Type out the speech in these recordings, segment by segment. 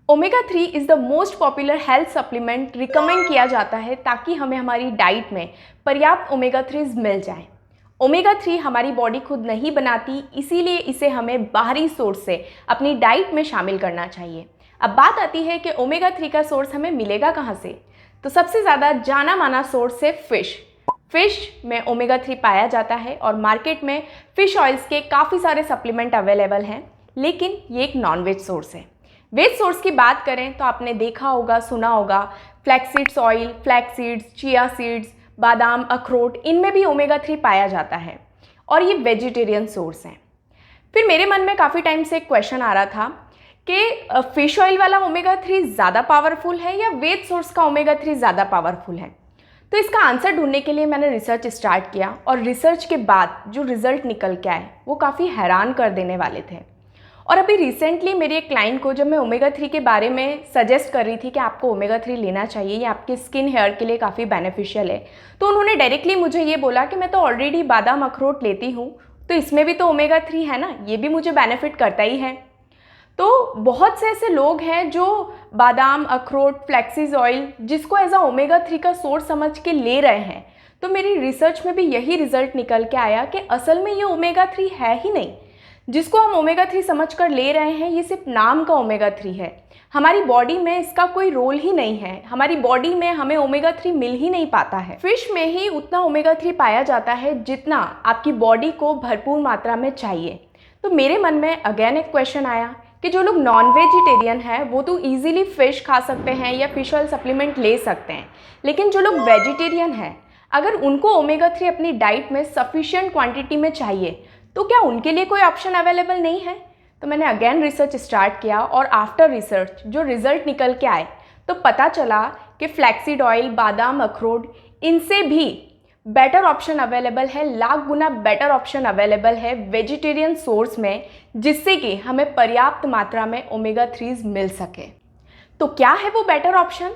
Omega 3 is the most popular health supplement recommend किया जाता है ताकि हमें हमारी डाइट में पर्याप्त ओमेगा 3 मिल जाए। ओमेगा 3 हमारी बॉडी खुद नहीं बनाती, इसीलिए इसे हमें बाहरी सोर्स से अपनी डाइट में शामिल करना चाहिए। अब बात आती है कि ओमेगा 3 का सोर्स हमें मिलेगा कहाँ से। तो सबसे ज़्यादा जाना माना सोर्स है फिश में ओमेगा 3 पाया जाता है और मार्केट में फ़िश ऑयल्स के काफ़ी सारे सप्लीमेंट अवेलेबल हैं, लेकिन ये एक नॉन-वेज सोर्स है। वेज सोर्स की बात करें तो आपने देखा होगा, सुना होगा, flax oil, flax seeds, chia seeds, बादाम, अखरोट, इनमें भी ओमेगा 3 पाया जाता है और ये वेजिटेरियन सोर्स हैं। फिर मेरे मन में काफ़ी टाइम से एक क्वेश्चन आ रहा था कि फ़िश ऑयल वाला ओमेगा 3 ज़्यादा पावरफुल है या वेज सोर्स का ओमेगा 3 ज़्यादा पावरफुल है। तो इसका आंसर ढूंढने के लिए मैंने रिसर्च स्टार्ट किया और रिसर्च के बाद जो रिज़ल्ट निकल के आए वो काफ़ी हैरान कर देने वाले थे। और अभी रिसेंटली मेरी एक क्लाइंट को जब मैं ओमेगा 3 के बारे में सजेस्ट कर रही थी कि आपको ओमेगा 3 लेना चाहिए, ये आपके स्किन हेयर के लिए काफ़ी बेनिफिशियल है, तो उन्होंने डायरेक्टली मुझे ये बोला कि मैं तो ऑलरेडी बादाम अखरोट लेती हूँ, तो इसमें भी तो ओमेगा 3 है ना, ये भी मुझे बेनिफिट करता ही है। तो बहुत से ऐसे लोग हैं जो बादाम, अखरोट, फ्लैक्सीज ऑयल जिसको एज अ ओमेगा 3 का सोर्स समझ के ले रहे हैं। तो मेरी रिसर्च में भी यही रिजल्ट निकल के आया कि असल में ये ओमेगा 3 है ही नहीं। जिसको हम ओमेगा 3 समझ कर ले रहे हैं, ये सिर्फ नाम का ओमेगा 3 है। हमारी बॉडी में इसका कोई रोल ही नहीं है, हमारी बॉडी में हमें ओमेगा 3 मिल ही नहीं पाता है। फिश में ही उतना ओमेगा 3 पाया जाता है जितना आपकी बॉडी को भरपूर मात्रा में चाहिए। तो मेरे मन में अगेन एक क्वेश्चन आया कि जो लोग नॉन वेजिटेरियन हैं वो तो ईजिली फ़िश खा सकते हैं या फिश ऑयल सप्लीमेंट ले सकते हैं, लेकिन जो लोग वेजिटेरियन हैं अगर उनको ओमेगा 3 अपनी डाइट में सफिशिएंट क्वांटिटी में चाहिए तो क्या उनके लिए कोई ऑप्शन अवेलेबल नहीं है। तो मैंने अगेन रिसर्च स्टार्ट किया और आफ्टर रिसर्च जो रिज़ल्ट निकल के आए तो पता चला कि फ्लैक्सीड ऑयल, बादाम, अखरोट, इनसे भी बेटर ऑप्शन अवेलेबल है, लाख गुना बेटर ऑप्शन अवेलेबल है वेजिटेरियन सोर्स में, जिससे कि हमें पर्याप्त मात्रा में ओमेगा 3 मिल सके। तो क्या है वो बेटर ऑप्शन?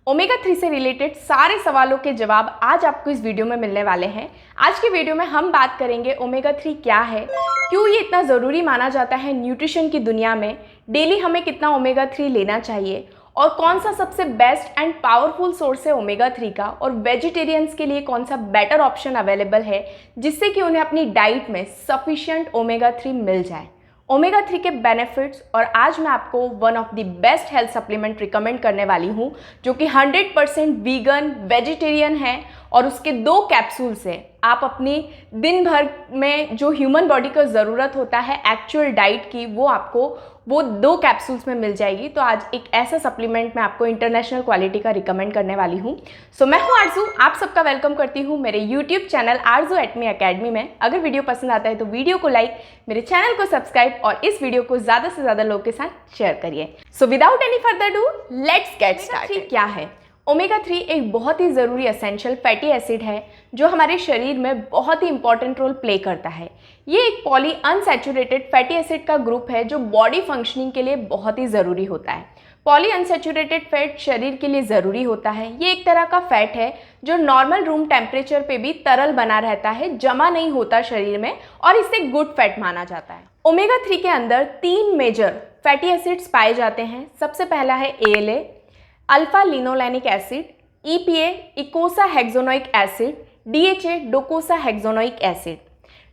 ओमेगा 3 से रिलेटेड सारे सवालों के जवाब आज आपको इस वीडियो में मिलने वाले हैं। आज के वीडियो में हम बात करेंगे ओमेगा 3 क्या है, क्यों ये इतना ज़रूरी माना जाता है न्यूट्रिशन की दुनिया में, डेली हमें कितना ओमेगा 3 लेना चाहिए और कौन सा सबसे बेस्ट एंड पावरफुल सोर्स है ओमेगा 3 का, और वेजिटेरियंस के लिए कौन सा बेटर ऑप्शन अवेलेबल है जिससे कि उन्हें अपनी डाइट में सफिशिएंट ओमेगा 3 मिल जाए, ओमेगा 3 के बेनिफिट्स। और आज मैं आपको one of the best health supplement recommend करने वाली हूँ जो कि 100% वीगन वेजिटेरियन है और उसके 2 कैप्सूल से आप अपनी दिन भर में जो ह्यूमन बॉडी को ज़रूरत होता है एक्चुअल डाइट की, वो आपको वो 2 कैप्सूल्स में मिल जाएगी। तो आज एक ऐसा सप्लीमेंट मैं आपको इंटरनेशनल क्वालिटी का रिकमेंड करने वाली हूँ। सो मैं हूँ आरजू, आप सबका वेलकम करती हूँ मेरे YouTube channel Aarzoo at me academy में। अगर वीडियो पसंद आता है तो वीडियो को लाइक, मेरे चैनल को सब्सक्राइब और इस वीडियो को ज़्यादा से ज़्यादा लोगों के साथ शेयर करिए। So without any further do let's get started. क्या है ओमेगा 3? एक बहुत ही ज़रूरी एसेंशियल फैटी एसिड है जो हमारे शरीर में बहुत ही इंपॉर्टेंट रोल प्ले करता है। ये एक पॉली अनसैचुरेटेड फैटी एसिड का ग्रुप है जो बॉडी फंक्शनिंग के लिए बहुत ही ज़रूरी होता है। पॉली अनसैचुरेटेड फैट शरीर के लिए ज़रूरी होता है। ये एक तरह का फैट है जो नॉर्मल रूम टेम्परेचर पे भी तरल बना रहता है, जमा नहीं होता शरीर में, और इसे गुड फैट माना जाता है। ओमेगा 3 के अंदर 3 मेजर फैटी एसिड्स पाए जाते हैं। सबसे पहला है ALA, alpha linolenic acid, EPA, eicosa hexaenoic acid, DHA, docosa hexaenoic acid.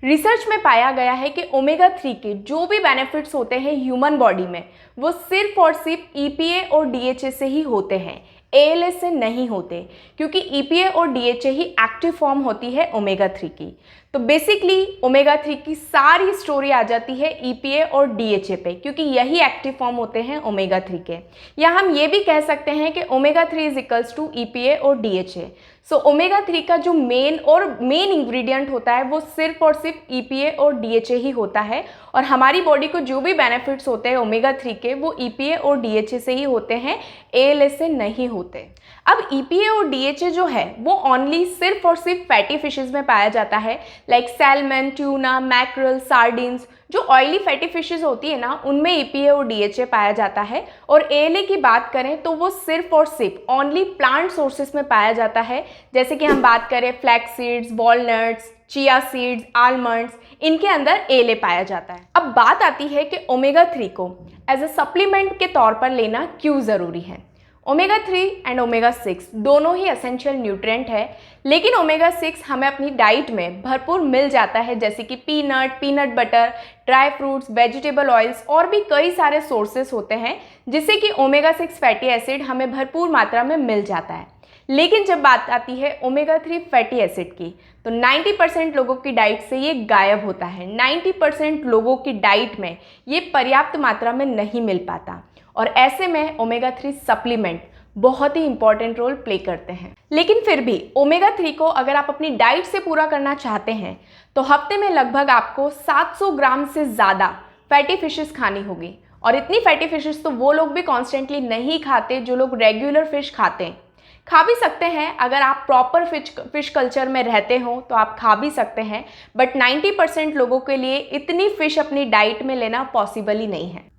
Research में पाया गया है कि ओमेगा 3 के जो भी बेनिफिट्स होते हैं ह्यूमन बॉडी में वो सिर्फ और सिर्फ EPA और DHA से ही होते हैं, ALA से नहीं होते, क्योंकि EPA और DHA ही एक्टिव फॉर्म होती है ओमेगा 3 की। तो बेसिकली ओमेगा 3 की सारी स्टोरी आ जाती है EPA और DHA पे, क्योंकि यही एक्टिव फॉर्म होते हैं ओमेगा 3 के। या हम ये भी कह सकते हैं कि omega 3 is equals to EPA और DHA। सो ओमेगा 3 का जो मेन इंग्रेडिएंट होता है वो सिर्फ और सिर्फ EPA और DHA ही होता है, और हमारी बॉडी को जो भी बेनिफिट्स होते हैं ओमेगा 3 के वो EPA और DHA से ही होते हैं, ALA से नहीं होते। अब EPA और DHA जो है वो ओनली सिर्फ और सिर्फ फैटी फिशेज में पाया जाता है, like salmon, tuna, mackerel, sardines. जो ऑयली फैटी फिशेज होती है ना उनमें EPA और DHA पाया जाता है। और ALA की बात करें तो वो सिर्फ और सिर्फ ओनली प्लांट सोर्सेस में पाया जाता है, जैसे कि हम बात करें flax seeds, walnuts, chia seeds, almonds, इनके अंदर ALA पाया जाता है। अब बात आती है कि ओमेगा 3 को एज अ सप्लीमेंट के तौर पर लेना क्यों ज़रूरी है। ओमेगा 3 एंड ओमेगा 6 दोनों ही एसेंशियल न्यूट्रिएंट है, लेकिन ओमेगा 6 हमें अपनी डाइट में भरपूर मिल जाता है, जैसे कि peanut butter, dry fruits, vegetable oils और भी कई सारे सोर्सेस होते हैं जिससे कि ओमेगा 6 फैटी एसिड हमें भरपूर मात्रा में मिल जाता है। लेकिन जब बात आती है ओमेगा 3 फैटी एसिड की, तो 90% लोगों की डाइट से ये गायब होता है। 90% लोगों की डाइट में ये पर्याप्त मात्रा में नहीं मिल पाता और ऐसे में ओमेगा 3 सप्लीमेंट बहुत ही इंपॉर्टेंट रोल प्ले करते हैं। लेकिन फिर भी ओमेगा 3 को अगर आप अपनी डाइट से पूरा करना चाहते हैं तो हफ्ते में लगभग आपको 700 ग्राम से ज़्यादा फैटी फिशेस खानी होगी। और इतनी फैटी फिशेस तो वो लोग भी कॉन्स्टेंटली नहीं खाते जो लोग रेगुलर फिश खाते हैं। खा भी सकते हैं, अगर आप प्रॉपर फिश कल्चर में रहते हो तो आप खा भी सकते हैं, बट 90% लोगों के लिए इतनी फ़िश अपनी डाइट में लेना पॉसिबल ही नहीं है।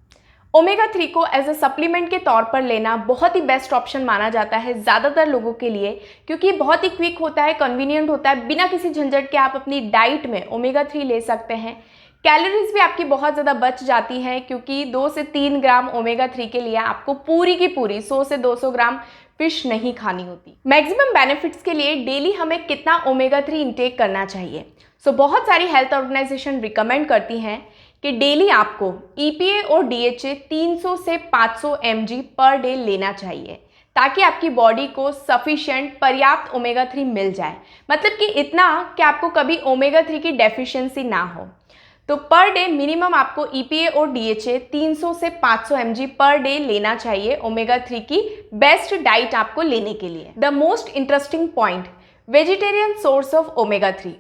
ओमेगा 3 को एज अ सप्लीमेंट के तौर पर लेना बहुत ही बेस्ट ऑप्शन माना जाता है ज़्यादातर लोगों के लिए, क्योंकि बहुत ही क्विक होता है, कन्वीनियंट होता है, बिना किसी झंझट के आप अपनी डाइट में ओमेगा 3 ले सकते हैं। कैलोरीज भी आपकी बहुत ज़्यादा बच जाती है, क्योंकि 2 से 3 ग्राम ओमेगा 3 के लिए आपको पूरी की पूरी 100 से 200 ग्राम फिश नहीं खानी होती। मैक्सिमम बेनिफिट्स के लिए डेली हमें कितना ओमेगा 3 इंटेक करना चाहिए? बहुत सारी हेल्थ ऑर्गेनाइजेशन रिकमेंड करती हैं कि डेली आपको EPA और DHA 300 से 500 mg पर डे लेना चाहिए, ताकि आपकी बॉडी को सफिशिएंट पर्याप्त ओमेगा 3 मिल जाए। मतलब कि इतना कि आपको कभी ओमेगा 3 की डेफिशिएंसी ना हो। तो पर डे मिनिमम आपको EPA और DHA 300 से 500 mg पर डे लेना चाहिए ओमेगा 3 की बेस्ट डाइट आपको लेने के लिए। The most interesting point, vegetarian source of omega 3।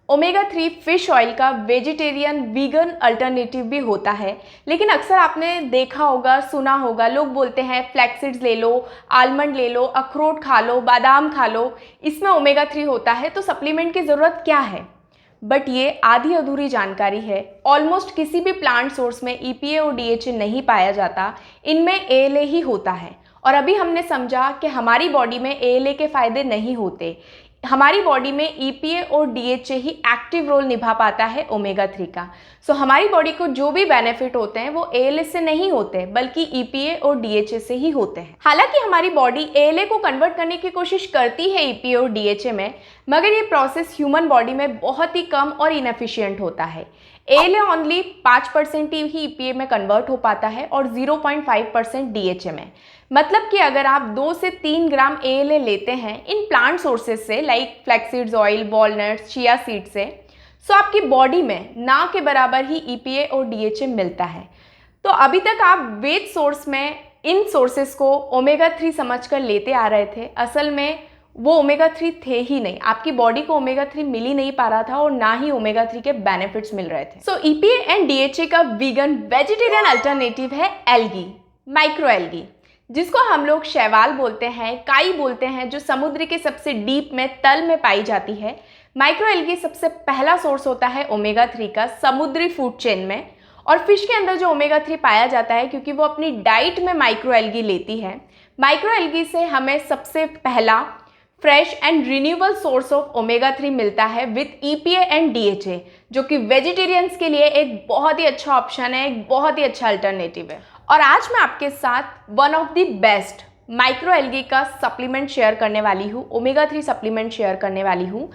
Omega 3 fish oil का वेजिटेरियन वीगन अल्टरनेटिव भी होता है, लेकिन अक्सर आपने देखा होगा, सुना होगा, लोग बोलते हैं फ्लैक्स सीड्स ले लो, आलमंड ले लो, अखरोट खा लो, बादाम खा लो, इसमें ओमेगा 3 होता है, तो सप्लीमेंट की ज़रूरत क्या है? बट ये आधी अधूरी जानकारी है। ऑलमोस्ट किसी भी प्लांट सोर्स में EPA और DHA नहीं पाया जाता, इनमें ALA ही होता है। और अभी हमने समझा कि हमारी बॉडी में ALA के फ़ायदे नहीं होते, हमारी बॉडी में EPA और DHA ही एक्टिव रोल निभा पाता है ओमेगा 3 का। हमारी बॉडी को जो भी बेनिफिट होते हैं वो ALA से नहीं होते, बल्कि EPA और DHA से ही होते हैं। हालांकि हमारी बॉडी ALA को कन्वर्ट करने की कोशिश करती है EPA और DHA में, मगर ये प्रोसेस ह्यूमन बॉडी में बहुत ही कम और इनएफिशिएंट होता है। ALA ओनली 5% ही EPA में कन्वर्ट हो पाता है और 0.5% DHA में। मतलब कि अगर आप 2 से 3 ग्राम ALA लेते हैं इन प्लांट सोर्सेज से, like flax seeds oil, walnuts, chia seed से, तो आपकी बॉडी में ना के बराबर ही EPA और DHA मिलता है। तो अभी तक आप वेज सोर्स में इन सोर्सेज को ओमेगा 3 समझकर लेते आ रहे थे, असल में वो ओमेगा 3 थे ही नहीं। आपकी बॉडी को ओमेगा 3 मिल ही नहीं पा रहा था और ना ही ओमेगा 3 के बेनिफिट्स मिल रहे थे। EPA एंड DHA का वीगन वेजिटेरियन अल्टरनेटिव है एल्गी, माइक्रो एल्गी, जिसको हम लोग शैवाल बोलते हैं, काई बोलते हैं, जो समुद्र के सबसे डीप में तल में पाई जाती है। माइक्रो एल्गी सबसे पहला सोर्स होता है ओमेगा 3 का समुद्री फूड चेन में, और फिश के अंदर जो ओमेगा 3 पाया जाता है, क्योंकि वो अपनी डाइट में माइक्रो एल्गी लेती है। माइक्रो एल्गी से हमें सबसे पहला fresh and renewable source of omega 3 मिलता है विद EPA एंड DHA, जो कि वेजिटेरियंस के लिए एक बहुत ही अच्छा ऑप्शन है, एक बहुत ही अच्छा अल्टरनेटिव है। और आज मैं आपके साथ one of the best micro algae का सप्लीमेंट शेयर करने वाली हूँ, ओमेगा 3 सप्लीमेंट शेयर करने वाली हूँ।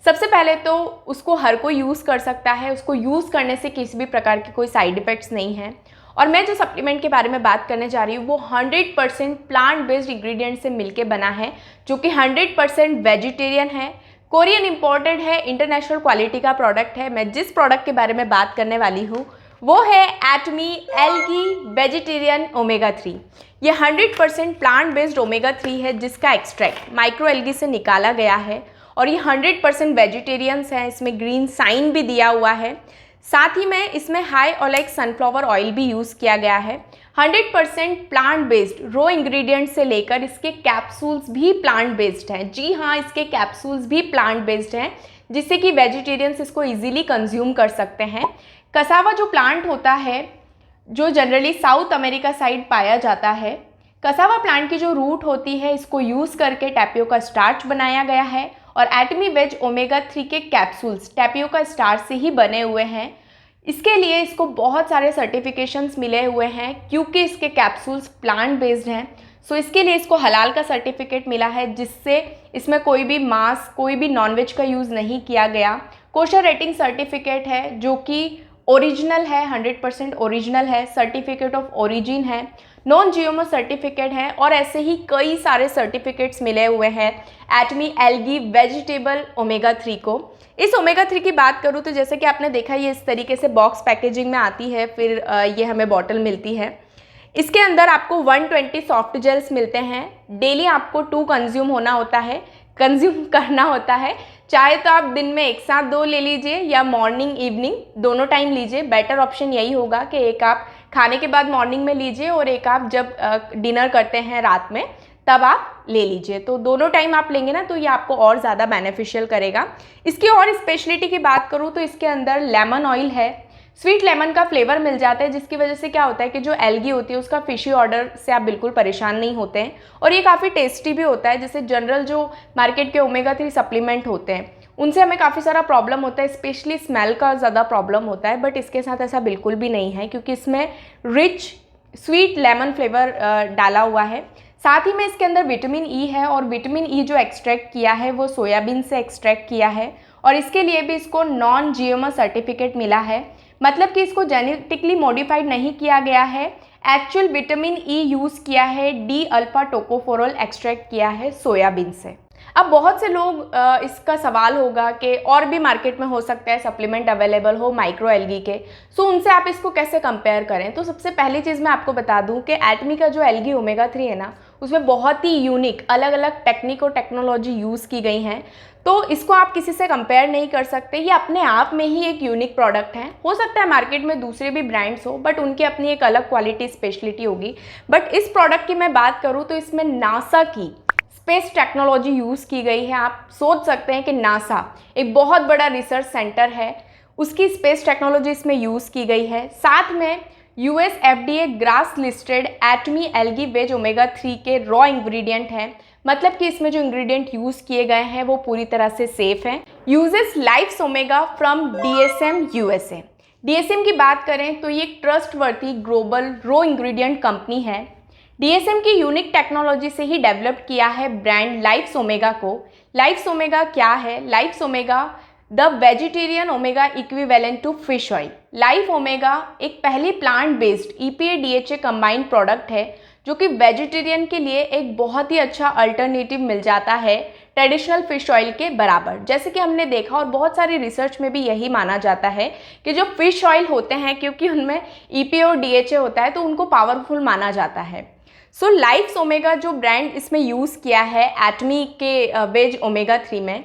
सबसे पहले तो उसको हर कोई यूज़ कर सकता है, उसको यूज़ करने से किसी भी प्रकार के कोई साइड इफ़ेक्ट्स नहीं हैं। और मैं जो सप्लीमेंट के बारे में बात करने जा रही हूँ वो 100% प्लांट बेस्ड इंग्रेडिएंट से मिलके बना है, जो कि 100% वेजिटेरियन है, कोरियन इम्पोर्टेड है, इंटरनेशनल क्वालिटी का प्रोडक्ट है। मैं जिस प्रोडक्ट के बारे में बात करने वाली हूँ वो है एटमी एल्गी वेजिटेरियन ओमेगा 3। ये 100% प्लांट बेस्ड ओमेगा 3 है, जिसका एक्सट्रैक्ट माइक्रो एल्गी से निकाला गया है, और ये 100% वेजिटेरियंस है। इसमें ग्रीन साइन भी दिया हुआ है। साथ ही में इसमें हाई ओलेक सनफ्लावर ऑयल भी यूज़ किया गया है। 100% प्लांट बेस्ड रो इंग्रेडिएंट से लेकर इसके कैप्सूल्स भी प्लांट बेस्ड हैं। जी हाँ, इसके कैप्सूल्स भी प्लांट बेस्ड हैं, जिससे कि वेजिटेरियंस इसको इजीली कंज्यूम कर सकते हैं। कसावा जो प्लांट होता है, जो जनरली साउथ अमेरिका साइड पाया जाता है, कसावा प्लांट की जो रूट होती है, इसको यूज़ करके टैपियोका स्टार्च बनाया गया है और एटमी वेज ओमेगा 3 के कैप्सूल्स टैपियोका स्टार्च से ही बने हुए हैं। इसके लिए इसको बहुत सारे सर्टिफिकेशंस मिले हुए हैं क्योंकि इसके कैप्सूल्स प्लांट बेस्ड हैं। सो इसके लिए इसको हलाल का सर्टिफिकेट मिला है, जिससे इसमें कोई भी मांस, कोई भी नॉनवेज का यूज़ नहीं किया गया। कोशर रेटिंग सर्टिफिकेट है जो कि ओरिजिनल है, 100% ओरिजिनल है, सर्टिफिकेट ऑफ ओरिजिन है, नॉन जीएमओ सर्टिफिकेट है और ऐसे ही कई सारे सर्टिफिकेट्स मिले हुए हैं एटमी एल्गी वेजिटेबल ओमेगा 3 को। इस ओमेगा 3 की बात करूँ तो जैसे कि आपने देखा ये इस तरीके से बॉक्स पैकेजिंग में आती है, फिर ये हमें बॉटल मिलती है। इसके अंदर आपको 120 सॉफ्ट जेल्स मिलते हैं। डेली आपको 2 कंज्यूम करना होता है। चाहे तो आप दिन में एक साथ 2 ले लीजिए या मॉर्निंग इवनिंग दोनों टाइम लीजिए। बेटर ऑप्शन यही होगा कि एक आप खाने के बाद मॉर्निंग में लीजिए और एक आप जब डिनर करते हैं रात में तब आप ले लीजिए। तो दोनों टाइम आप लेंगे ना तो ये आपको और ज़्यादा बेनिफिशियल करेगा। इसकी और स्पेशलिटी की बात करूँ तो इसके अंदर लेमन ऑयल है, स्वीट लेमन का फ्लेवर मिल जाता है, जिसकी वजह से क्या होता है कि जो एल्गी होती है उसका फिशी ऑर्डर से आप बिल्कुल परेशान नहीं होते हैं और ये काफ़ी टेस्टी भी होता है। जैसे जनरल जो मार्केट के ओमेगा 3 सप्लीमेंट होते हैं उनसे हमें काफ़ी सारा प्रॉब्लम होता है, स्पेशली स्मेल का ज़्यादा प्रॉब्लम होता है, बट इसके साथ ऐसा बिल्कुल भी नहीं है क्योंकि इसमें रिच स्वीट लेमन फ्लेवर डाला हुआ है। साथ ही में इसके अंदर विटामिन ई है और विटामिन ई जो एक्सट्रैक्ट किया है वो सोयाबीन से एक्सट्रैक्ट किया है और इसके लिए भी इसको नॉन जीएमओ सर्टिफिकेट मिला है। मतलब कि इसको जेनेटिकली मॉडिफाइड नहीं किया गया है, एक्चुअल विटामिन ई यूज़ किया है, डी अल्फा टोकोफेरोल एक्सट्रैक्ट किया है सोयाबीन से। अब बहुत से लोग इसका सवाल होगा कि और भी मार्केट में हो सकता है सप्लीमेंट अवेलेबल हो माइक्रो एल्गी के, सो उनसे आप इसको कैसे कंपेयर करें। तो सबसे पहली चीज़ मैं आपको बता दूं कि एटमी का जो एल्गी ओमेगा 3 है ना उसमें बहुत ही यूनिक अलग अलग टेक्निक और टेक्नोलॉजी यूज़ की गई हैं, तो इसको आप किसी से कंपेयर नहीं कर सकते। ये अपने आप में ही एक यूनिक प्रोडक्ट है। हो सकता है मार्केट में दूसरे भी ब्रांड्स हो बट उनकी अपनी एक अलग क्वालिटी स्पेशलिटी होगी। बट इस प्रोडक्ट की मैं बात करूँ तो इसमें नासा की स्पेस टेक्नोलॉजी यूज़ की गई है। आप सोच सकते हैं कि नासा एक बहुत बड़ा रिसर्च सेंटर है, उसकी स्पेस टेक्नोलॉजी इसमें यूज़ की गई है। साथ में यूएस एफडीए ग्रास लिस्टेड एटमी एल्गी वेज ओमेगा 3 के रॉ इंग्रेडिएंट हैं, मतलब कि इसमें जो इंग्रेडिएंट यूज़ किए गए हैं वो पूरी तरह से सेफ हैं। Uses life's omega from DSM USA. DSM की बात करें तो ये एक trustworthy global raw ingredient company है। डीएसएम की यूनिक टेक्नोलॉजी से ही डेवलप किया है ब्रांड लाइफ्स ओमेगा को। लाइफ्स ओमेगा क्या है? Life's omega the vegetarian omega equivalent to fish oil. Life omega एक पहली plant based EPA DHA combined product है जो कि वेजिटेरियन के लिए एक बहुत ही अच्छा अल्टरनेटिव मिल जाता है ट्रेडिशनल फिश ऑयल के बराबर। जैसे कि हमने देखा और बहुत सारी रिसर्च में भी यही माना जाता है कि जो फिश ऑयल होते हैं क्योंकि उनमें ईपीए और डीएचए होता है तो उनको पावरफुल माना जाता है। सो लाइफ्स ओमेगा जो ब्रांड इसमें यूज़ किया है एटमी के वेज ओमेगा 3 में,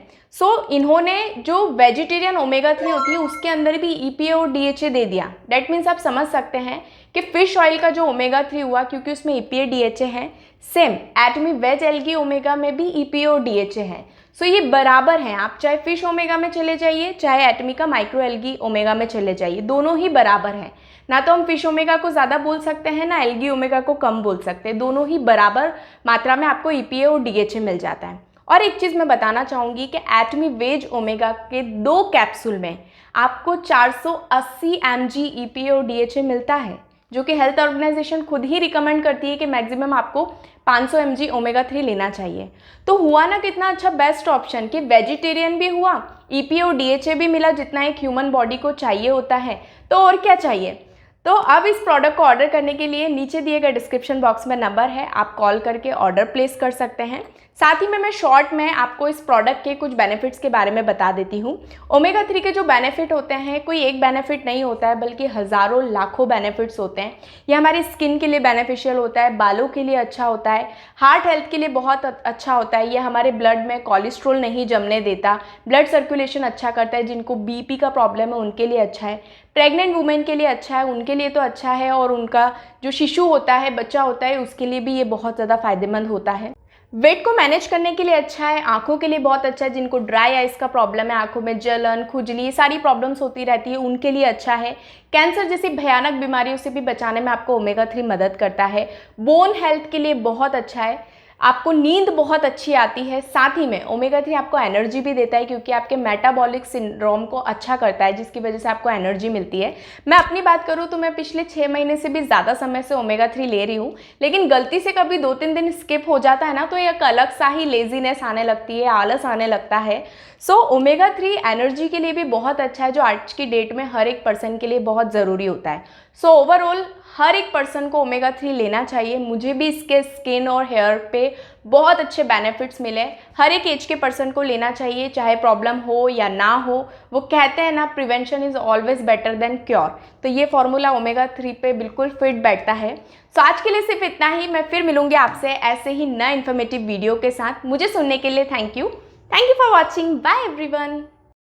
इन्होंने जो वेजिटेरियन ओमेगा 3 होती है उसके अंदर भी ईपीए और डीएचए दे दिया। डैट मीन्स आप समझ सकते हैं कि फिश ऑयल का जो ओमेगा 3 हुआ क्योंकि उसमें ईपीए डीएचए हैं, सेम एटमी वेज एल्गी ओमेगा में भी ईपीए और डीएचए हैं। ये बराबर हैं। आप चाहे फिश ओमेगा में चले जाइए चाहे एटमी का माइक्रो एल्गी ओमेगा में चले जाइए, दोनों ही बराबर हैं। ना तो हम फिश ओमेगा को ज़्यादा बोल सकते हैं ना एल्गी ओमेगा को कम बोल सकते हैं, दोनों ही बराबर मात्रा में आपको ईपीए और डीएचए मिल जाता है। और एक चीज़ मैं बताना चाहूँगी कि एटमी वेज ओमेगा के 2 कैप्सूल में आपको 480 mg ईपीए और डीएचए मिलता है, जो कि हेल्थ ऑर्गेनाइजेशन खुद ही रिकमेंड करती है कि मैक्सिमम आपको 500 mg ओमेगा 3 लेना चाहिए। तो हुआ ना कितना अच्छा बेस्ट ऑप्शन कि वेजिटेरियन भी हुआ, ईपीए और डीएचए भी मिला जितना एक ह्यूमन बॉडी को चाहिए होता है, तो और क्या चाहिए। तो अब इस प्रोडक्ट को ऑर्डर करने के लिए नीचे दिए गए डिस्क्रिप्शन बॉक्स में नंबर है, आप कॉल करके ऑर्डर प्लेस कर सकते हैं। साथ ही में मैं शॉर्ट में आपको इस प्रोडक्ट के कुछ बेनिफिट्स के बारे में बता देती हूँ। ओमेगा 3 के जो बेनिफिट होते हैं कोई एक बेनिफिट नहीं होता है बल्कि हज़ारों लाखों बेनिफिट्स होते हैं। ये हमारी स्किन के लिए बेनिफिशियल होता है, बालों के लिए अच्छा होता है, हार्ट हेल्थ के लिए बहुत अच्छा होता है। ये हमारे ब्लड में कोलेस्ट्रॉल नहीं जमने देता, ब्लड सर्कुलेशन अच्छा करता है। जिनको बीपी का प्रॉब्लम है उनके लिए अच्छा है, प्रेग्नेंट वुमेन के लिए अच्छा है, उनके लिए तो अच्छा है, और उनका जो शिशु होता है, बच्चा होता है, उसके लिए भी ये बहुत ज़्यादा फायदेमंद होता है। वेट को मैनेज करने के लिए अच्छा है, आंखों के लिए बहुत अच्छा है। जिनको ड्राई आइज का प्रॉब्लम है, आंखों में जलन, खुजली, ये सारी प्रॉब्लम्स होती रहती है, उनके लिए अच्छा है। कैंसर जैसी भयानक बीमारियों से भी बचाने में आपको ओमेगा 3 मदद करता है। बोन हेल्थ के लिए बहुत अच्छा है। आपको नींद बहुत अच्छी आती है। साथ ही में ओमेगा 3 आपको एनर्जी भी देता है क्योंकि आपके मेटाबॉलिक सिंड्रोम को अच्छा करता है, जिसकी वजह से आपको एनर्जी मिलती है। मैं अपनी बात करूँ तो मैं पिछले 6 महीने से भी ज़्यादा समय से ओमेगा 3 ले रही हूँ, लेकिन गलती से कभी 2-3 दिन स्किप हो जाता है ना, तो एक अलग सा ही लेजीनेस आने लगती है, आलस आने लगता है। सो ओमेगा 3 एनर्जी के लिए भी बहुत अच्छा है, जो आज की डेट में हर एक पर्सन के लिए बहुत ज़रूरी होता है। सो ओवरऑल हर एक पर्सन को ओमेगा 3 लेना चाहिए। मुझे भी इसके स्किन और हेयर पे बहुत अच्छे बेनिफिट्स मिले। हर एक एज के पर्सन को लेना चाहिए, चाहे प्रॉब्लम हो या ना हो। वो कहते हैं ना, prevention is always better than cure. तो ये फॉर्मूला ओमेगा 3 पे बिल्कुल फिट बैठता है। सो आज के लिए सिर्फ इतना ही। मैं फिर मिलूंगी आपसे ऐसे ही नए इन्फॉर्मेटिव वीडियो के साथ। मुझे सुनने के लिए thank you for watching. Bye everyone.